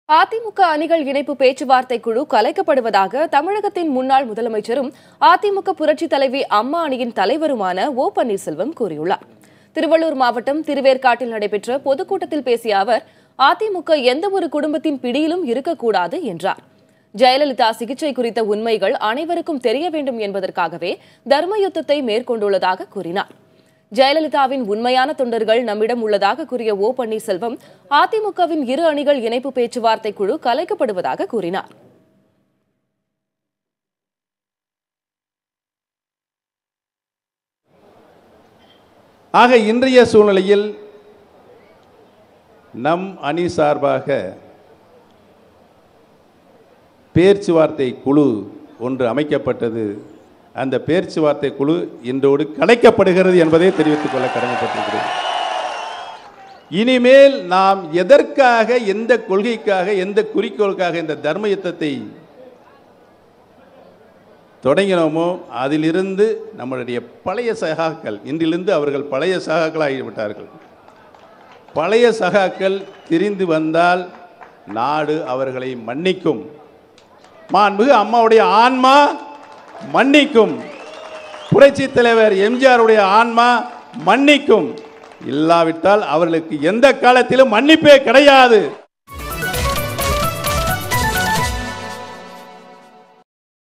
அதிமுக அணிகள் இணைப்பு பேச்சுவார்த்தை குழு கலைக்கப்படுவதாக தமிழகத்தின் முன்னாள் முதலமைச்சரும் அதிமுக புரட்சித் தலைவி அம்மா அணியின் தலைவருமான ஓ பன்னீர்செல்வம் கூறியுள்ளார். திருவள்ளூர் மாவட்டம் திருவேற்காட்டில் நடைபெற்ற பொதுக்கூட்டத்தில் பேசிய அவர், அதிமுக எந்தவொரு குடும்பத்தின் பிடியிலும் இருக்கக்கூடாது என்றார். ஜெயலலிதா சிகிச்சை குறித்த உண்மைகள் அனைவருக்கும் தெரிய வேண்டும் என்பதற்காகவே தர்ம யுத்தத்தை மேற்கொண்டுள்ளதாக கூறினார். ஜெயலலிதாவின் உண்மையான தொண்டர்கள் நம்மிடம் உள்ளதாக கூறிய ஓ பன்னீர்செல்வம், அதிமுகவின் இரு அணிகள் இணைப்பு பேச்சுவார்த்தை குழு கலைக்கப்படுவதாக கூறினார். ஆக இன்றைய சூழ்நிலையில் நம் அணி சார்பாக பேச்சுவார்த்தை குழு ஒன்று அமைக்கப்பட்டது. அந்த பேச்சுவார்த்தை குழு இன்றோடு கலைக்கப்படுகிறது என்பதை தெரிவித்துக் கொள்ள கடமைப்பட்டிருக்கிறேன். இனிமேல் நாம் எதற்காக, எந்த கொள்கைக்காக, எந்த குறிக்கோளுக்காக இந்த தர்ம யுத்தத்தை தொடங்கினோமோ அதிலிருந்து நம்மளுடைய பழைய சகாக்கள், இன்றிலிருந்து அவர்கள் பழைய சகாக்களாகிவிட்டார்கள். பழைய சகாக்கள் திரிந்து வந்தால் நாடு அவர்களை மன்னிக்கும். மாண்புமிகு அம்மாவுடைய ஆன்மா மன்னிக்கும். புரட்சி தலைவர் எம்ஜிஆருடைய ஆன்மா மன்னிக்கும். இல்லாவிட்டால் அவர்களுக்கு எந்த காலத்திலும் மன்னிப்பே கிடையாது.